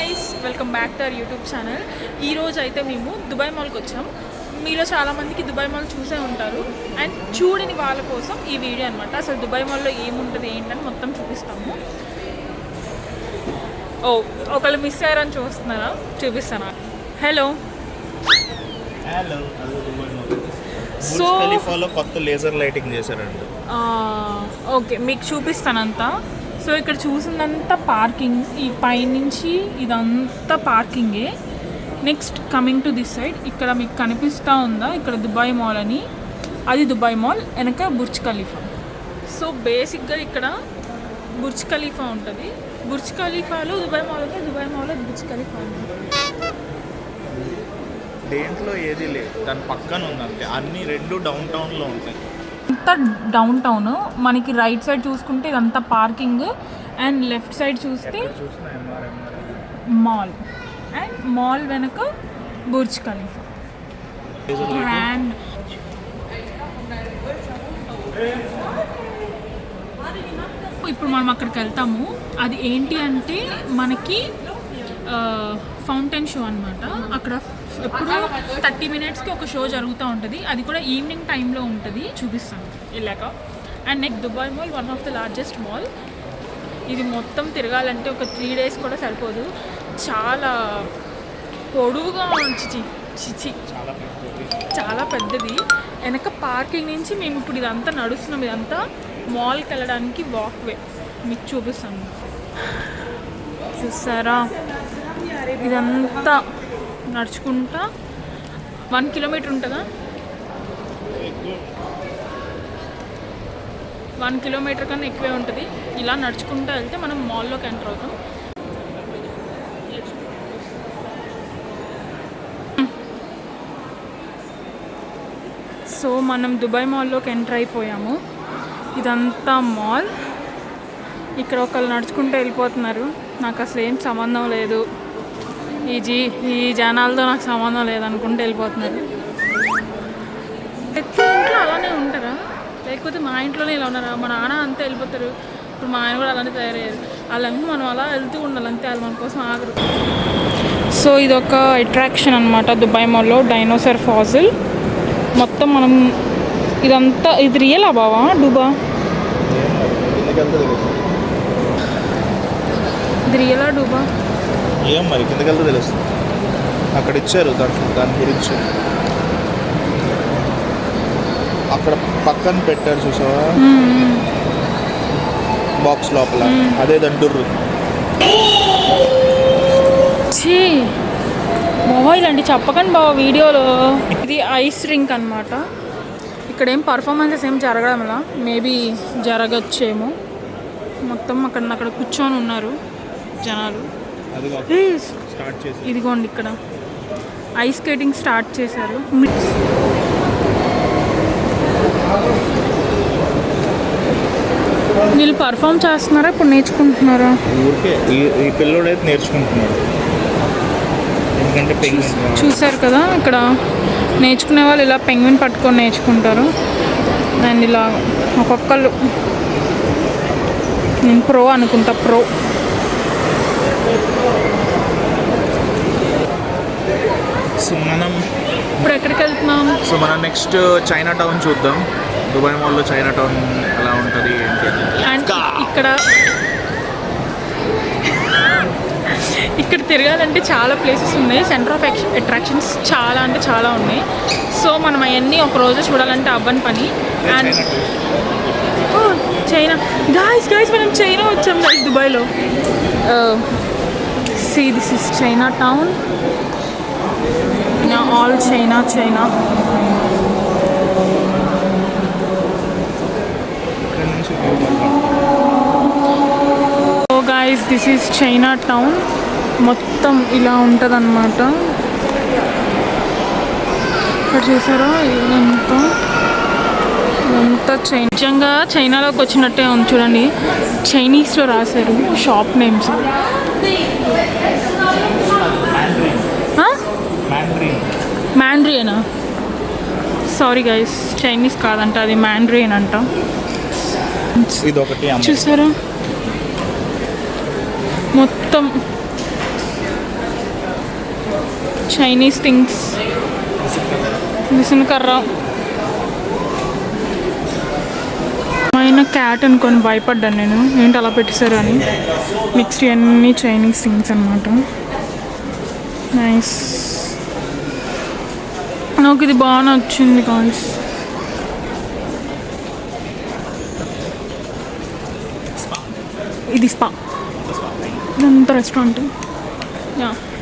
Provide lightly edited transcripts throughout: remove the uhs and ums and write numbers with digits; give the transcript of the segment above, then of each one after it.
Guys, welcome back to our YouTube channel. ఈరోజు అయితే మేము దుబాయ్ మాల్కి వచ్చాం. మీలో చాలామందికి దుబాయ్ మాల్ చూసే ఉంటారు అండ్ చూడని వాళ్ళ కోసం ఈ వీడియో అనమాట. అసలు దుబాయ్ మాల్లో ఏముంటుంది ఏంటని మొత్తం చూపిస్తాము. ఒకళ్ళు మిస్ అయ్యారని చూపిస్తాను. హలో సో ఖలీఫాలో కొత్త లేజర్ లైటింగ్ చేశారంట. ఓకే, మీకు చూపిస్తానంతా. సో ఇక్కడ చూసిందంతా పార్కింగ్, ఈ పైనుంచి ఇదంతా పార్కింగే. Next coming to this side, ఇక్కడ మీకు కనిపిస్తూ ఉందా, ఇక్కడ దుబాయ్ మాల్ అని, అది దుబాయ్ మాల్, వెనక బుర్జ్ ఖలీఫా. సో బేసిక్గా ఇక్కడ బుర్జ్ ఖలీఫా ఉంటుంది. బుర్జ్ ఖలీఫాలో దుబాయ్ మాల్ ఉంది, దుబాయ్ మాల్లో బుర్జ్ ఖలీఫా ఉంది. దేంట్లో ఏది లేదు, దాని పక్కన ఉందంటే అన్ని రెండు డౌన్ టౌన్లో ఉంటాయి. అంతా డౌన్ టౌన్. మనకి రైట్ సైడ్ చూసుకుంటే ఇదంతా పార్కింగ్ అండ్ లెఫ్ట్ సైడ్ చూస్తే మాల్ అండ్ మాల్ వెనక బుర్జ్ ఖలీఫా. అండ్ ఇప్పుడు మనం అక్కడికి వెళ్తాము. అది ఏంటి అంటే మనకి ఫౌంటైన్ షో అనమాట. అక్కడ ఎప్పుడు 30 minutesకి ఒక షో జరుగుతూ ఉంటుంది. అది కూడా ఈవినింగ్ టైంలో ఉంటుంది. చూపిస్తాను వెళ్ళాక. And next Dubai mall, one of the largest mall. ఇది మొత్తం తిరగాలంటే ఒక 3 days కూడా సరిపోదు. చాలా పొడువుగా చాలా పెద్దది. వెనక పార్కింగ్ నుంచి మేము ఇప్పుడు ఇదంతా నడుస్తున్నాం. ఇదంతా మాల్కి వెళ్ళడానికి వాక్వే. మీకు చూపిస్తాను, చూస్తారా? ఇదంతా నడుచుకుంటా 1 kilometer ఉంటుందా? 1 kilometer కన్నా ఎక్కువే ఉంటుంది. ఇలా నడుచుకుంటూ వెళ్తే మనం మాల్లోకి ఎంటర్ అవుతాం. సో మనం దుబాయ్ మాల్లోకి ఎంటర్ అయిపోయాము. ఇదంతా మాల్. ఇక్కడ ఒకళ్ళు నడుచుకుంటూ వెళ్ళిపోతున్నారు. నాకు అసలు ఏం సంబంధం లేదు, ఈ జనాలతో నాకు సంబంధం లేదనుకుంటూ వెళ్ళిపోతున్నారు. ప్రతి ఇంట్లో అలానే ఉంటారా, లేకపోతే మా ఇంట్లోనే ఇలా ఉన్నారా? మా నాన్న అంతే వెళ్ళిపోతారు. ఇప్పుడు మా ఆయన కూడా అలానే తయారయ్యారు. వాళ్ళంతా మనం అలా వెళ్తూ ఉండాలి అంతే, వాళ్ళు మన కోసం ఆగరు. సో ఇదొక అట్రాక్షన్ అనమాట దుబాయ్ మాల్లో, డైనోసార్ ఫాజిల్. మొత్తం మనం ఇదంతా, ఇది రియలా బావా డూబా? ఇది రియలా డూబా? ఏం మరి కిందకెళ్తే తెలుస్తుంది. అక్కడ ఇచ్చారు దాని గురించి, అక్కడ పక్కన పెట్టారు చూసావా బాక్స్ లోపల, అదే దంటుర్రు. బావా ఇలాంటి చెప్పకండి బావా వీడియోలో. ఇది ఐస్ రింక్ అనమాట. ఇక్కడ ఏం పర్ఫార్మెన్సెస్ ఏం జరగడంలా, మేబీ జరగచ్చేమో. మొత్తం అక్కడ కూర్చొని ఉన్నారు జనాలు. ఇదిగోండి ఇక్కడ ఐస్ స్కేటింగ్ స్టార్ట్ చేశారు. వీళ్ళు పర్ఫామ్ చేస్తున్నారా, ఇప్పుడు నేర్చుకుంటున్నారా? ఊరికే ఈ పిల్లోడైతే నేర్చుకుంటున్నాడు. ఎందుకంటే చూసారు కదా, ఇక్కడ నేర్చుకునే వాళ్ళు ఇలా పెంగ్విన్ పట్టుకొని నేర్చుకుంటారు. అండ్ ఇలా ఒక్కొక్కళ్ళు, నేను ప్రో అనుకుంటా, ప్రో. సో మనం ఇప్పుడు ఎక్కడికి వెళ్తున్నాం? సో మనం నెక్స్ట్ చైనా టౌన్ చూద్దాం. దుబాయ్ మాల్లో చైనా టౌన్ ఎలా ఉంటుంది ఏంటి. అండ్ ఇక్కడ తిరగాలంటే చాలా ప్లేసెస్ ఉన్నాయి. సెంటర్ ఆఫ్ అట్రాక్షన్స్ చాలా అంటే చాలా ఉన్నాయి. సో మనం అవన్నీ ఒక రోజు చూడాలంటే అవ్వని పని. అండ్ చైనా గాయస్ మనం చైనా వచ్చాం గాయస్, దుబాయ్లో. See this is Chinatown. All China. So guys, this is Chinatown. మొత్తం ఇలా ఉంటుంది అన్నమాట. ఇక్కడ చూసారా ఇదంతా చైనా. నిజంగా చైనాలోకి వచ్చినట్టే ఉంది చూడండి. చైనీస్లో రాశారు షాప్ నేమ్స్. మ్యాండ్రియనా? సారీ గైస్, చైనీస్ కాదంట, అది మ్యాండ్రియన్ అంట. చూసారా మొత్తం చైనీస్ థింగ్స్, మిషన్ కర్ర. ఆయన క్యాట్ అనుకొని భయపడ్డాను నేను, ఏంటి అలా పెట్టేశారు అని. నెక్స్ట్ అన్నీ చైనీస్ థింగ్స్ అనమాట. నైస్, నాకు ఇది బాగా నచ్చింది గాయ్స్. ఇది స్పా, ఇదంతా రెస్టారెంట్.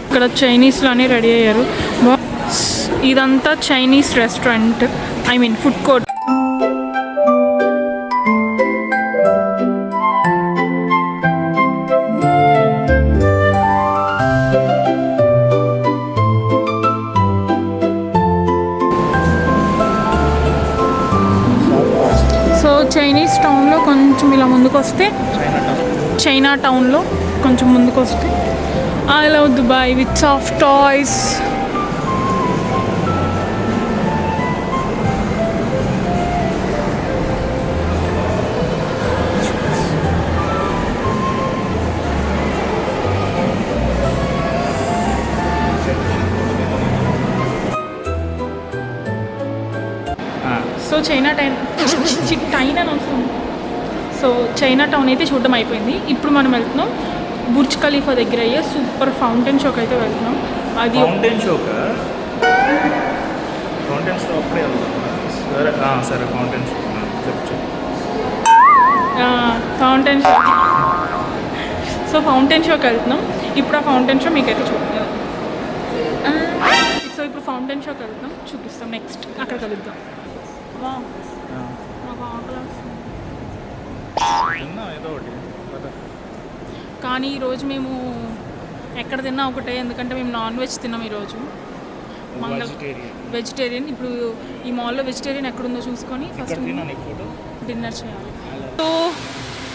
ఇక్కడ చైనీస్లోనే రెడీ అయ్యారు. ఇదంతా Chinese restaurant, I mean food court. So Chinese టౌన్లో కొంచెం ఇలా ముందుకు వస్తే, చైనా టౌన్లో కొంచెం ముందుకు వస్తే I love Dubai with soft toys. So Chinatown అని వస్తుంది. సో చైనా టౌన్ అయితే చూడడం అయిపోయింది. ఇప్పుడు మనం వెళ్తున్నాం బుర్జ్ ఖలీఫా దగ్గర అయ్యే సూపర్ ఫౌంటైన్ షోకి అయితే వెళ్తున్నాం. అది ఫౌంటైన్ షోకా? ఫౌంటైన్ షో అప్పుడే సరే సరే, ఫౌంటైన్ షో చెప్పు. Fountain show. సో ఫౌంటైన్ షోకి వెళ్తున్నాం ఇప్పుడు. ఆ ఫౌంటైన్ షో మీకైతే చూపిస్తాం. సో ఇప్పుడు ఫౌంటైన్ షోకి వెళ్తున్నాం, చూపిస్తాం. నెక్స్ట్ అక్కడ కలుద్దాం. కానీ ఈరోజు మేము ఎక్కడ తిన్నా ఒకటే, ఎందుకంటే మేము నాన్ వెజ్ తిన్నాం ఈరోజు. వెజిటేరియన్. ఇప్పుడు ఈ మాల్లో వెజిటేరియన్ ఎక్కడుందో చూసుకొని ఫస్ట్ డిన్నర్ చేయాలి. సో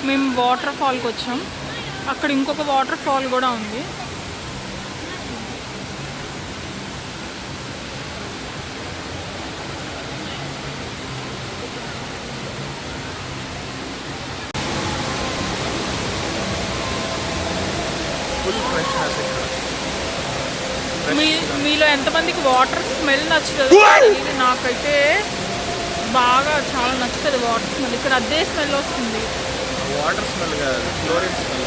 మేము వాటర్ ఫాల్కి వచ్చాం. అక్కడ ఇంకొక వాటర్ ఫాల్ కూడా ఉంది. మీలో ఎంతమందికి వాటర్ స్మెల్ నచ్చుతుంది? నాకైతే బాగా చాలా నచ్చుతుంది వాటర్ స్మెల్. ఇక్కడ అదే స్మెల్ వస్తుంది. వాటర్ స్మెల్ కాదు, క్లోరిన్ స్మెల్.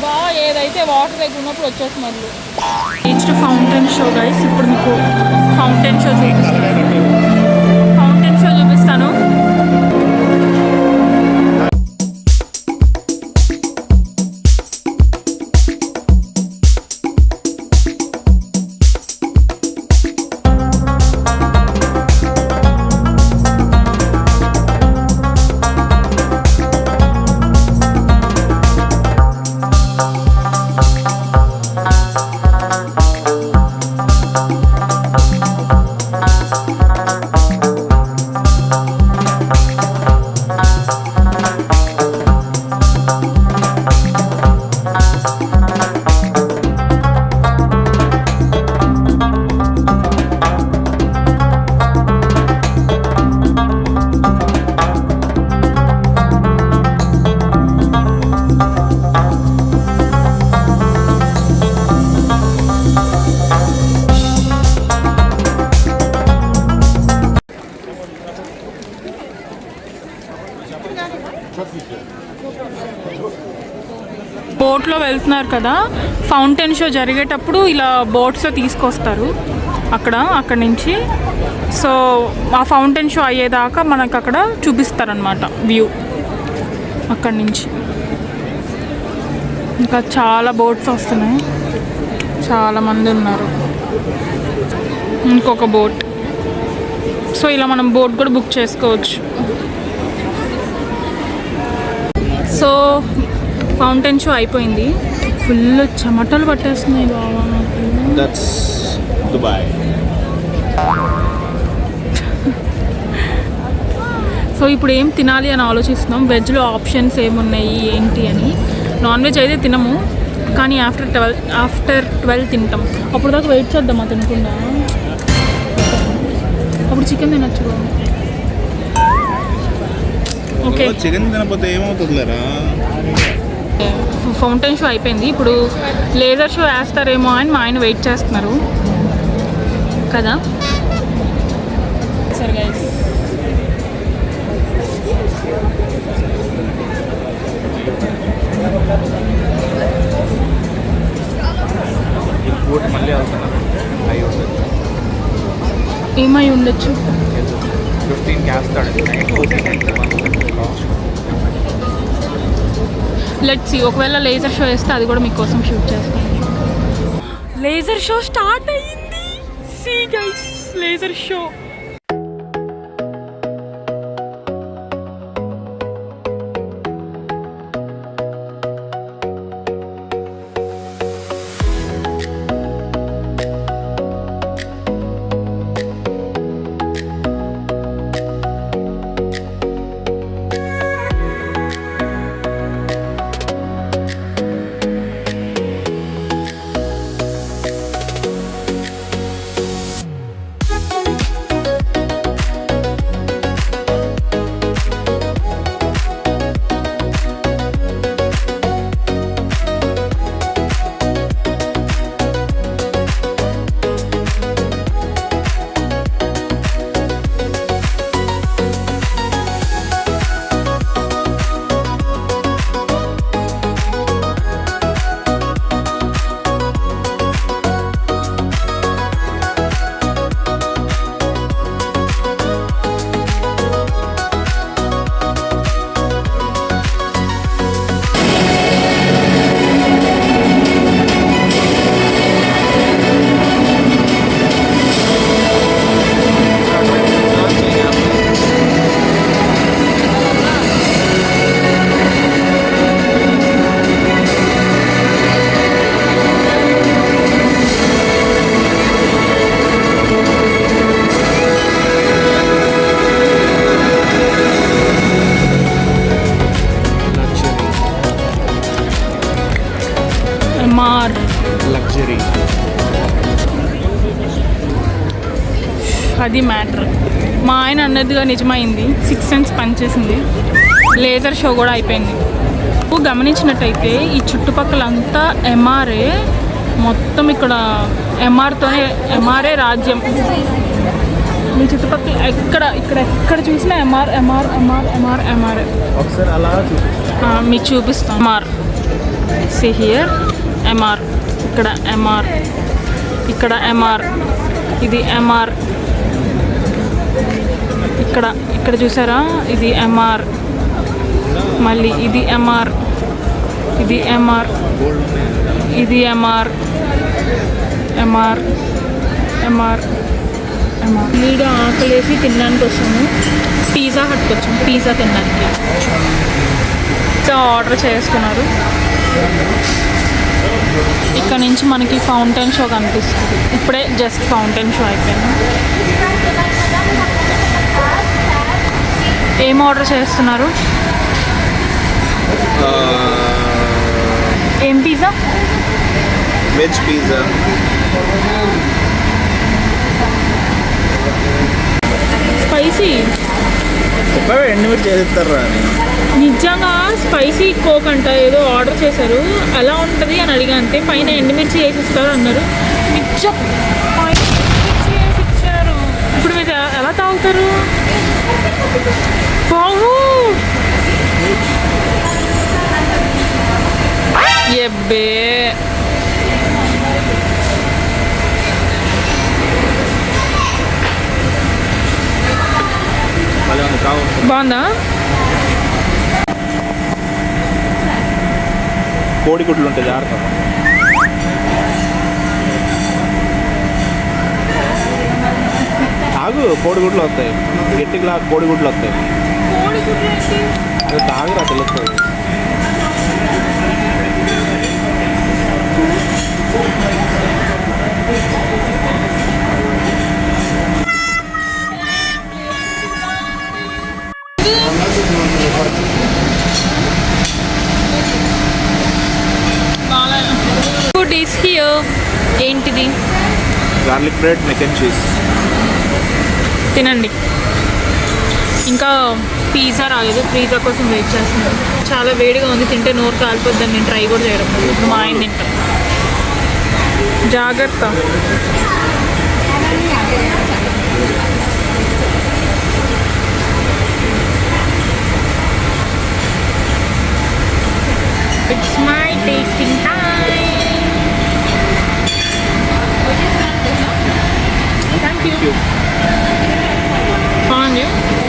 బాగా ఏదైతే వాటర్ దగ్గర ఉన్నప్పుడు వచ్చే smell. Next fountain show guys. ఇప్పుడు మీకు ఫౌంటైన్ షో చూపిస్తాను. బోట్లో వెళ్తున్నారు కదా, ఫౌంటైన్ షో జరిగేటప్పుడు ఇలా బోట్స్లో తీసుకొస్తారు అక్కడి నుంచి. సో ఆ ఫౌంటైన్ షో అయ్యేదాకా మనకు అక్కడ చూపిస్తారనమాట వ్యూ అక్కడి నుంచి. ఇంకా చాలా బోట్స్ వస్తున్నాయి, చాలామంది ఉన్నారు. ఇంకొక బోట్. సో ఇలా మనం బోట్ కూడా బుక్ చేసుకోవచ్చు. సో ఫౌంటైన్ షో అయిపోయింది. ఫుల్ చెమటలు పట్టేస్తున్నాయి బాబా. That's Dubai. సో ఇప్పుడు ఏం తినాలి అని ఆలోచిస్తున్నాం. వెజ్లో ఆప్షన్స్ ఏమున్నాయి ఏంటి అని. నాన్ వెజ్ అయితే తినము, కానీ ఆఫ్టర్ 12 తింటాం. అప్పుడు దాకా వెయిట్ చేద్దామా తినకుండా. అప్పుడు చికెన్ తినచ్చు. ఓకే, చికెన్ తినకపోతే ఏమవుతుందిలేరా? ఫౌంటైన్ షో అయిపోయింది. ఇప్పుడు లేజర్ షో వేస్తారేమో అని మా ఆయన వెయిట్ చేస్తున్నారు కదా. సరే గైస్, మళ్ళీ అవుతున్నారు అయి ఉండదు. ఏమై ఉండొచ్చు? 15 వేస్తాడు. లెట్స్ సీ, ఒకవేళ లేజర్ షో వేస్తే అది కూడా మీకోసం షూట్ చేస్తాను. లేజర్ షో స్టార్ట్ అయ్యింది. See guys, laser show. Luxury అది మ్యాటర్. మా ఆయన అన్నదిగా నిజమైంది. 6 సెన్స్ పనిచేసింది. లేజర్ షో కూడా అయిపోయింది. గమనించినట్టయితే ఈ చుట్టుపక్కల అంతా ఎంఆర్ఏ, మొత్తం ఇక్కడ ఎంఆర్ఏ రాజ్యం. మీ చుట్టుపక్కల ఎక్కడ చూసినా ఎంఆర్ఏ. ఒకసారి అలా మీకు చూపిస్తాం. ఎంఆర్, సి హియర్ ఎంఆర్, ఇక్కడ ఎంఆర్, ఇది ఎంఆర్, ఇక్కడ చూసారా, ఇది ఎంఆర్, మళ్ళీ ఇది ఎంఆర్, ఇది ఎంఆర్. మీగా ఆకలేసి తినడానికి వచ్చాము. పిజ్జా హట్కి వచ్చాము, పిజ్జా తినడానికి. పిజ్జా ఆర్డర్ చేసుకున్నారు. ఇక్కడ నుంచి మనకి ఫౌంటైన్ షో కనిపిస్తుంది. ఇప్పుడే జస్ట్ ఫౌంటైన్ షో అయిపోయింది. ఏం ఆర్డర్ చేస్తున్నారు? ఏం పిజ్జా? Veg pizza. స్పైసీ ఎండుమిర్చి చేస్తారు. నిజంగా స్పైసీ కోక్ అంట ఏదో ఆర్డర్ చేశారు. ఎలా ఉంటుంది అని అడిగా, అంతే. పైన ఎండుమిర్చి వేసిస్తారు అన్నారు. నిజం పైన ఎండుమిర్చి వేసి ఇచ్చారు. ఇప్పుడు మీరు ఎలా తాగుతారు? బాగు ఎబ్బే. బాగుందా? కోడిగుడ్లు ఉంటాయి, జాగ్రత్త. తాగు, కోడిగుడ్లు వస్తాయి. గట్టిగా కోడిగుడ్లు వస్తాయి. తాగురా, తెలుస్తుంది. Food is here. ఏంటిది? Garlic bread, mac and cheese. తినండి. ఇంకా పిజ్జా రాలేదు. పిజ్జా కోసం వెయిట్ చేస్తున్నాను. చాలా వేడిగా ఉంది, తింటే నోరు కాలిపోద్దని నేను ట్రై కూడా చేయడం. ఇప్పుడు మా ఆయన తింటాం. జాగ్రత్త. It's my tasting time. Thank you. బాగుంది.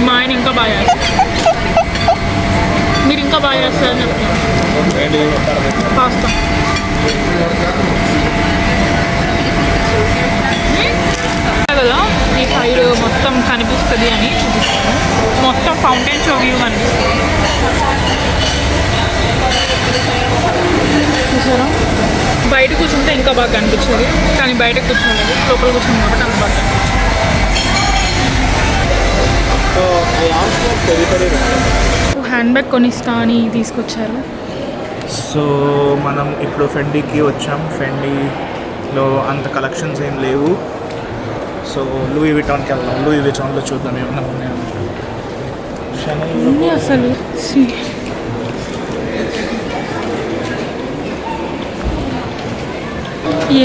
మా ఆయన ఇంకా బాగా చేస్తారు. మీరు ఇంకా బాగా చేస్తారని చెప్తున్నారు. పాస్తా కదా ఈ సైడ్ మొత్తం కనిపిస్తుంది అని చూపిస్తాను. మొత్తం ఫౌంటైన్ షో వ్యూ కనిపిస్తుంది. చూసారా? బయట కూర్చుంటే ఇంకా బాగా కనిపించేది, కానీ బయట కూర్చోలేదు, లోపల కూర్చుంది కాబట్టి అంత బాగా హ్యాండ్ బ్యాగ్ కొనిస్తా అని తీసుకొచ్చారు. సో మనం ఇప్పుడు ఫెండీకి వచ్చాం. ఫెండీలో అంత కలెక్షన్స్ ఏం లేవు. సో లూయి విటాన్కి వెళ్దాం. లూయి విటాన్లో చూద్దాం ఏమన్నా ఉన్నాయో. అసలు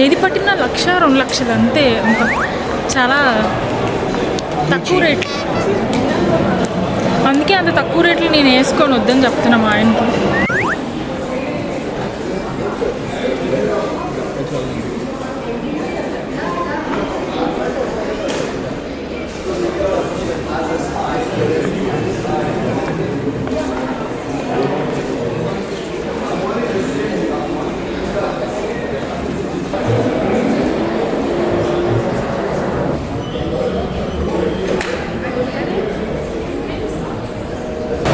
ఏది పట్టినా 1,00,000 2 లక్షలు అంతే. చాలా తక్కువ రేట్. అందుకే అంత తక్కువ రేట్లు నేను వేసుకొని వద్దని చెప్తున్నా మా ఆయనకి.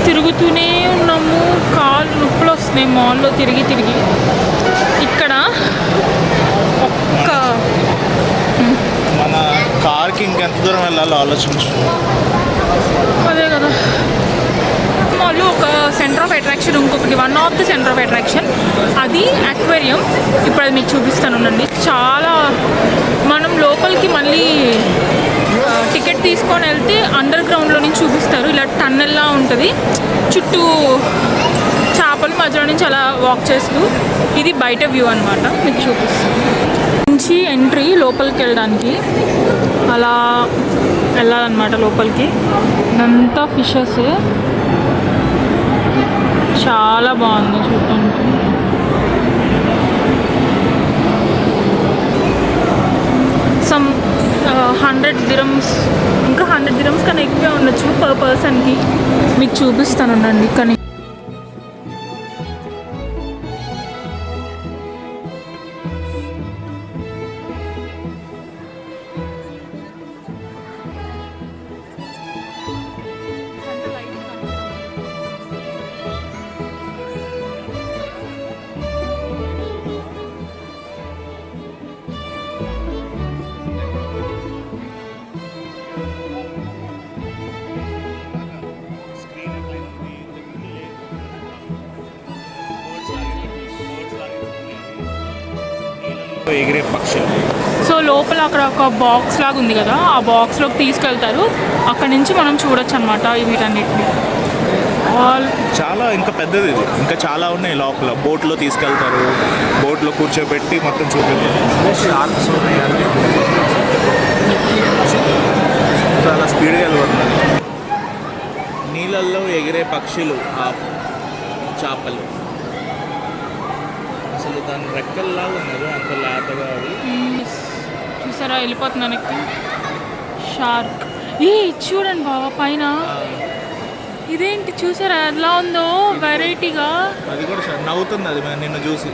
తిరుగుతూనే ఉన్నాము, కాళ్ళు నొప్పులు వస్తున్నాయి మాల్లో తిరిగి తిరిగి. ఇక్కడ ఒక్క మన కార్కి ఇంకెంత దూరం వెళ్ళాలో ఆలోచించు. అదే కదా. మాల్లో ఒక సెంటర్ ఆఫ్ అట్రాక్షన్ ఇంకొకటి, one of the centre of attraction అది అక్వేరియం. ఇప్పుడు అది మీకు చూపిస్తానుండండి. చాలా మనం లోపలికి మళ్ళీ టికెట్ తీసుకొని వెళ్తే అండర్ గ్రౌండ్లో నుంచి చూపిస్తారు. ఇలా టన్నెల్లా ఉంటుంది, చుట్టూ చేపలు మధ్యలో నుంచి అలా వాక్ చేస్తూ. ఇది బయట వ్యూ అనమాట, మీకు చూపిస్తాను. నుంచి ఎంట్రీ లోపలికి వెళ్ళడానికి అలా వెళ్ళాలన్నమాట లోపలికి. ఇదంతా ఫిషెస్, చాలా బాగుంది చూడటానికి. సమ్ 100 dirhams, ఇంకా 100 dirhams కన్నా ఎక్కువే ఉండొచ్చు పర్ పర్సన్కి. మీకు చూపిస్తానుండండి. కానీ ఎగిరే పక్షులు. సో లోపల అక్కడ ఒక బాక్స్ లాగా ఉంది కదా, ఆ బాక్స్లోకి తీసుకెళ్తారు. అక్కడ నుంచి మనం చూడొచ్చు అనమాట వీటన్నిటిని. చాలా ఇంకా పెద్దది ఇది, ఇంకా చాలా ఉన్నాయి లోపల. బోట్లో తీసుకెళ్తారు, బోట్లో కూర్చోబెట్టి మొత్తం చూపిస్తారు. షార్క్స్ ఉన్నాయి, చాలా స్పీడ్గా వెళ్ళిపోతున్నారు. నీళ్ళల్లో ఎగిరే పక్షులు, ఆ చేపలు. అసలు దాని రెక్కల్లాగా ఉన్నది, అంత లేతగా. అది చూసారా వెళ్ళిపోతున్నాను. షార్క్. చూడండి బాబా పైన ఇదేంటి చూసారా ఎలా ఉందో వెరైటీగా. అది కూడా నవ్వుతుంది, అది నిన్ను చూసి.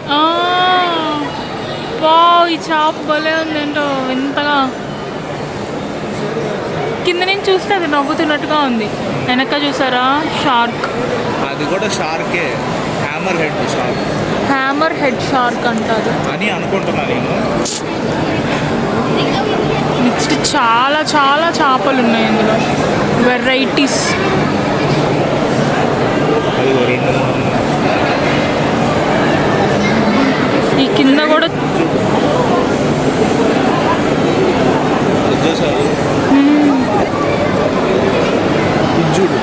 ఈ చేప భలే ఉంది ఏంటో ఎంతగా. కింద నుంచి చూస్తే అది నవ్వుతున్నట్టుగా ఉంది. వెనక చూసారా షార్క్. అది కూడా షార్కే, hammerhead shark. Hammerhead shark అంటారు అని అనుకుంటున్నా నేను. నెక్స్ట్ చాలా చాలా చేపలు ఉన్నాయి అందులో, వెరైటీస్. ఈ కింద కూడా చూడు,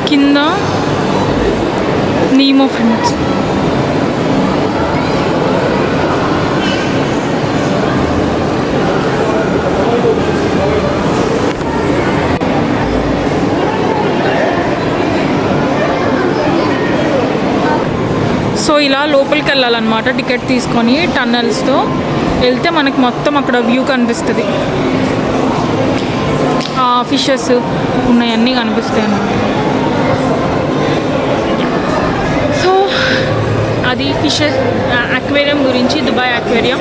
కింద నీమో ఫ్రెండ్స్. సో ఇలా లోపలికి వెళ్ళాలన్నమాట టికెట్ తీసుకొని టన్నల్స్తో వెళ్తే మనకి మొత్తం అక్కడ వ్యూ కనిపిస్తుంది. ఫిషెస్ ఉన్నాయన్నీ కనిపిస్తాయి అన్నమాట. సో అది ఫిషెస్ అక్వేరియం గురించి, దుబాయ్ అక్వేరియం.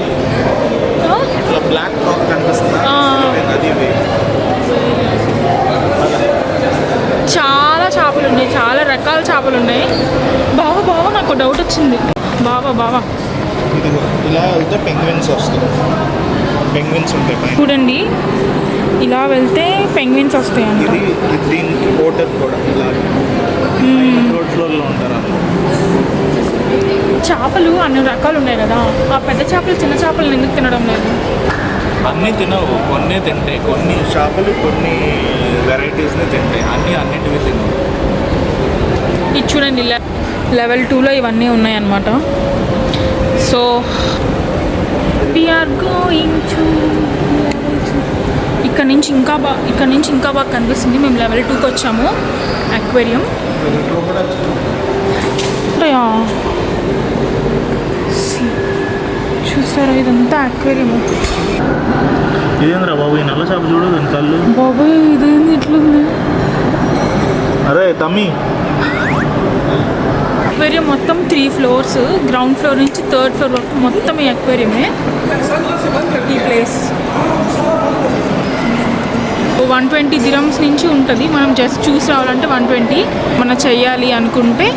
చాలా చేపలు ఉన్నాయి, చాలా రకాల చేపలు ఉన్నాయి. బావా నాకు డౌట్ వచ్చింది. బావా ఇలా వెళ్తే పెంగ్విన్స్ వస్తాయి. పెంగ్విన్స్ ఉంటాయి చూడండి, ఇలా వెళ్తే పెంగ్విన్స్ వస్తాయి అంట. దీనికి వాటర్ కూడా ఇలా ఫ్లోర్లో ఉంటారు. చేపలు అన్ని రకాలు ఉన్నాయి కదా, ఆ పెద్ద చేపలు చిన్న చేపలను ఎందుకు తినడం లేదు? అన్నీ తినవు, కొన్ని తింటాయి. కొన్ని చేపలు కొన్ని వెరైటీస్ని తింటాయి, అన్నిటివి తినవు. ఇది చూడండి, లెవెల్ 2లో ఇవన్నీ ఉన్నాయన్నమాట. సో వీఆర్ గోయింగ్ టు ఇక్కడ నుంచి ఇంకా బాగా కనిపిస్తుంది. మేము లెవెల్ 2కి వచ్చాము అక్వేరియం. చూసారా, ఇదంతా అక్వేరియం. ఇదేంద్రా బాబు, ఈ నల్ల చేప చూడు, కళ్ళు బాబు, ఇదేంది ఇట్లుంది? అరే తమ్మి, అక్వేరియం మొత్తం 3 ఫ్లోర్స్, గ్రౌండ్ ఫ్లోర్ నుంచి 3rd ఫ్లోర్ వరకు మొత్తం ఈ అక్వేరియమే. ఈ ప్లేస్ 120 dirhams నుంచి ఉంటుంది. మనం జస్ట్ చూసి రావాలంటే 120. మనం చెయ్యాలి అనుకుంటే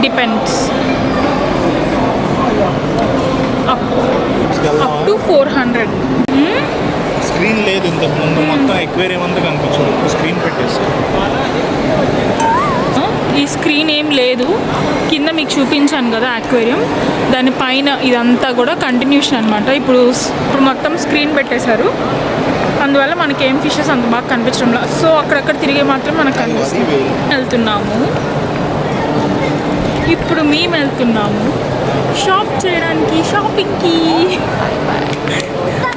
డిపెండ్స్ అప్ టు 400. స్క్రీన్ లేదు ఇంతకు ముందు, మొత్తం అక్వేరియం అంతా కనిపించదు. స్క్రీన్ పెట్టేసి ఈ స్క్రీన్ ఏం లేదు. కింద మీకు చూపించాను కదా అక్వేరియం, దానిపైన ఇదంతా కూడా కంటిన్యూషన్ అనమాట. ఇప్పుడు మొత్తం స్క్రీన్ పెట్టేశారు, అందువల్ల మనకేం ఫిషెస్ అంత బాగా కనిపించడం లేదు. సో అక్కడక్కడ తిరిగే మాత్రం మనకు కనిపిస్తుంది. వెళ్తున్నాము ఇప్పుడు, మేము వెళ్తున్నాము షాప్ చేయడానికి, షాపింగ్కి.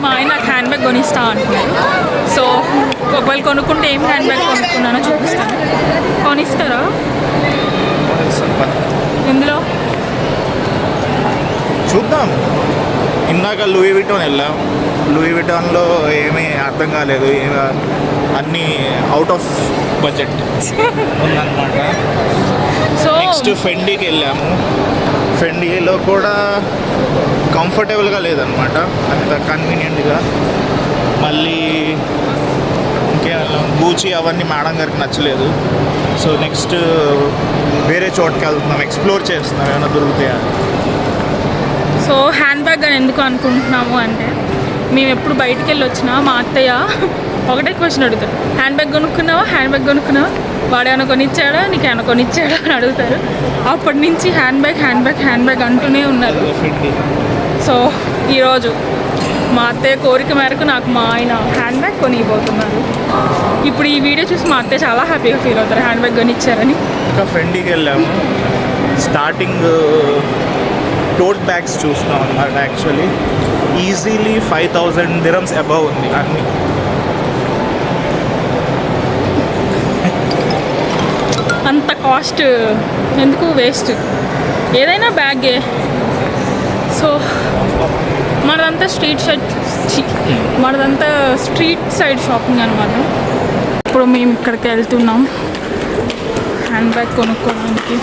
మా ఆయన నాకు హ్యాండ్ బ్యాగ్ కొనిస్తా అంటున్నారు. సో ఒకవేళ కొనుక్కుంటే ఏం హ్యాండ్ బ్యాగ్ కొనుక్కున్నానో చూపిస్తాను. కొనిస్తారా? ఎందులో చూద్దాం. ఇందాక లూయి విటాన్ వెళ్ళాం. లూయి విటాన్లో ఏమీ అర్థం కాలేదు, అన్నీ అవుట్ ఆఫ్ బడ్జెట్ ఉందన్నమాట. సో నెక్స్ట్ ఫెండీకి వెళ్ళాము. ఫెండీలో కూడా కంఫర్టబుల్గా లేదనమాట, అంత కన్వీనియంట్గా. మళ్ళీ ఇంకేం గూచి అవన్నీ మేడం గారికి నచ్చలేదు. సో నెక్స్ట్ వేరే చోటుకి వెళ్తున్నాం, ఎక్స్ప్లోర్ చేస్తున్నాం ఏమైనా దొరుకుతాయా. సో హ్యాండ్ బ్యాగ్ అని ఎందుకు అనుకుంటున్నాము అంటే, మేము ఎప్పుడు బయటికి వెళ్ళి వచ్చినా మా అత్తయ్య ఒకటే క్వశ్చన్ అడుగుతారు, హ్యాండ్ బ్యాగ్ కొనుక్కున్నావా, వాడేమైనా కొనిచ్చాడా, నీకేమైనా కొనిచ్చాడా అని అడుగుతారు. అప్పటి నుంచి హ్యాండ్ బ్యాగ్ అంటూనే ఉన్నారు. సో ఈరోజు మా అత్తయ్య కోరిక మేరకు నాకు మా ఆయన హ్యాండ్ బ్యాగ్ కొనిపోతున్నారు. ఇప్పుడు ఈ వీడియో చూసి మా అత్తయ్య చాలా హ్యాపీగా ఫీల్ అవుతారు, హ్యాండ్ బ్యాగ్ కొనిచ్చారని. ఇంకా ఫెండీకి వెళ్ళాము. స్టార్టింగ్ టోట్ బ్యాగ్స్ చూస్తున్నాం అన్నమాట. యాక్చువల్లీ ఈజీలీ 5000 dirhams అబవ్ ఉంది అన్నీ. అంత కాస్ట్ ఎందుకు, వేస్ట్. ఏదైనా బ్యాగే. సో మనదంతా స్ట్రీట్ సైడ్ షాపింగ్ అనమాట. ఇప్పుడు మేము ఇక్కడికి వెళ్తున్నాం హ్యాండ్ బ్యాగ్ కొనుక్కోవడానికి.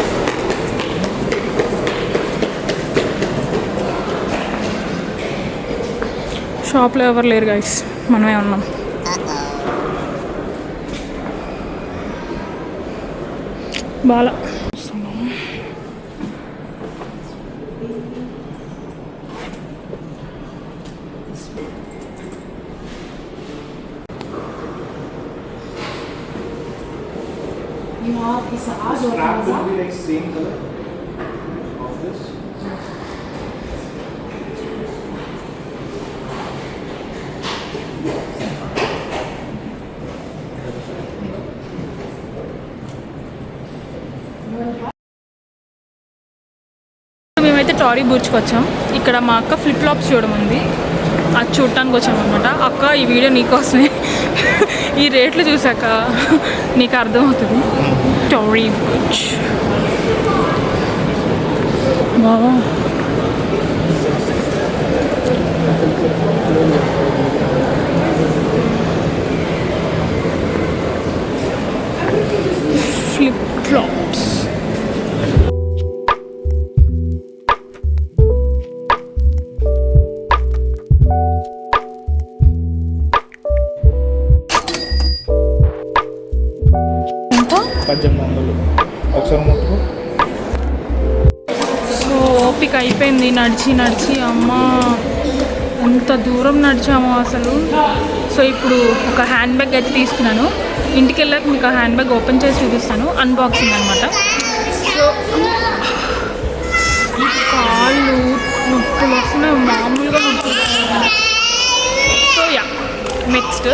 షాప్లో ఎవరు లేరు గైస్, మనమే ఉన్నాం. Bala Strap will be like same color of this. మేమైతే టారీ బూచ్కి వచ్చాం. ఇక్కడ మా అక్క ఫ్లిప్ ఫ్లాప్స్ చూడమంది, అది చూడటానికి వచ్చాం అనమాట. అక్క ఈ వీడియో నీకోసమే, ఈ రేట్లు చూసాక నీకు అర్థమవుతుంది. టారీ బూచ్ బావా, ఫ్లిప్ ఫ్లాప్స్. ఎంత? 1800 ఒకసారి ముట్టుకో. సో ఓపిక అయిపోయింది నడిచి నడిచి. అమ్మా ఎంత దూరం నడిచామో అసలు. సో ఇప్పుడు ఒక హ్యాండ్ బ్యాగ్ అయితే తీసుకున్నాను. ఇంటికి వెళ్ళాక మీకు ఆ హ్యాండ్ బ్యాగ్ ఓపెన్ చేసి చూపిస్తాను, అన్బాక్సింగ్ అనమాట. సో ఈ కాళ్ళు నొప్పులు వస్తున్నాయి, మామూలుగా నొప్పులు. సో యా, నెక్స్ట్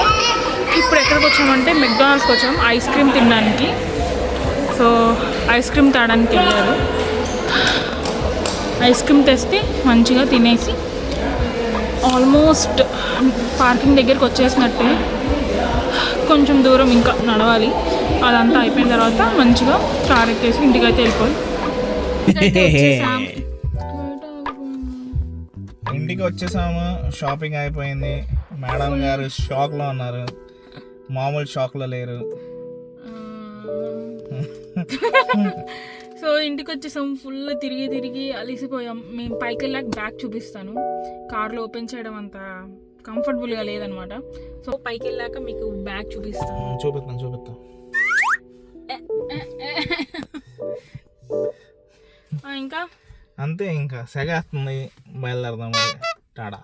ఇప్పుడు ఎక్కడికి వచ్చామంటే మెక్డానల్డ్స్కి వచ్చాం ఐస్ క్రీమ్ తినడానికి. సో ఐస్ క్రీమ్ తాగడానికి వెళ్ళారు. ఐస్ క్రీమ్ తెస్తే మంచిగా తినేసి ఆల్మోస్ట్ పార్కింగ్ దగ్గరికి వచ్చేసినట్టే. కొంచెం దూరం ఇంకా నడవాలి. అదంతా అయిపోయిన తర్వాత మంచిగా కార్ ఎక్కేసి ఇంటికి అయితే వెళ్ళిపోయి ఇంటికి వచ్చేసాము. షాపింగ్ అయిపోయింది. మేడం గారు షాక్లో ఉన్నారు, మామూలు షాక్లో లేరు. సో ఇంటికి వచ్చేసాం. ఫుల్ తిరిగి తిరిగి అలిసిపోయాం. మేము పైకి వెళ్ళాక బ్యాగ్ చూపిస్తాను. కార్లో ఓపెన్ చేయడం అంత కంఫర్టబుల్గా లేదనమాట. సో పైకి వెళ్ళాక మీకు బ్యాగ్ చూపిస్తాను. చూపిస్తాను. ఇంకా అంతే, ఇంకా సెగేస్తుంది. బయలుదేరదాం టాడా.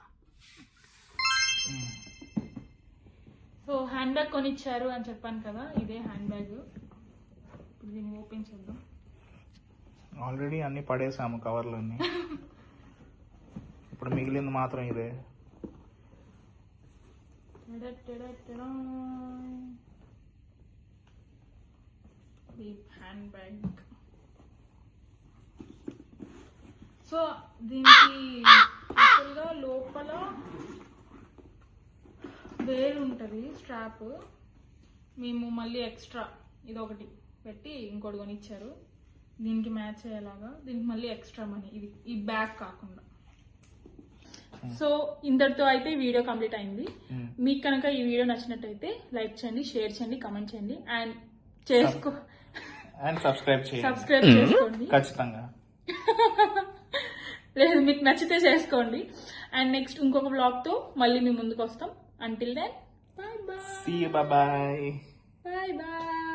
సో హ్యాండ్ బ్యాగ్ కొనిచ్చారు అని చెప్పాను కదా, ఇదే హ్యాండ్ బ్యాగ్. ఇప్పుడు దీన్ని ఓపెన్ చేద్దాం. ఆల్రెడీ అన్నీ పడేసాము కవర్లన్నీ. ఇప్పుడు మిగిలింది మాత్రం ఇదే. Hand bag. సో దీనికి యాక్చువల్గా లోపల వేరు ఉంటుంది స్ట్రాప్. మేము మళ్ళీ ఎక్స్ట్రా ఇది ఒకటి పెట్టి ఇంకోటి కొనిచ్చారు దీనికి మ్యాచ్ అయ్యేలాగా. దీనికి మళ్ళీ ఎక్స్ట్రా మనీ, ఇది ఈ బ్యాగ్ కాకుండా. సో ఇంతటితో అయితే ఈ వీడియో కంప్లీట్ అయింది. మీకు కనుక ఈ వీడియో నచ్చినట్టయితే లైక్ చేయండి, షేర్ చేయండి, కమెంట్ చేయండి అండ్ సబ్స్క్రైబ్ చేసుకోండి ఖచ్చితంగా. లేదు మీకు నచ్చితే చేసుకోండి. అండ్ నెక్స్ట్ ఇంకొక బ్లాగ్తో మళ్ళీ మీ ముందుకు వస్తాం. Until then, bye bye. See you, bye bye. Bye bye.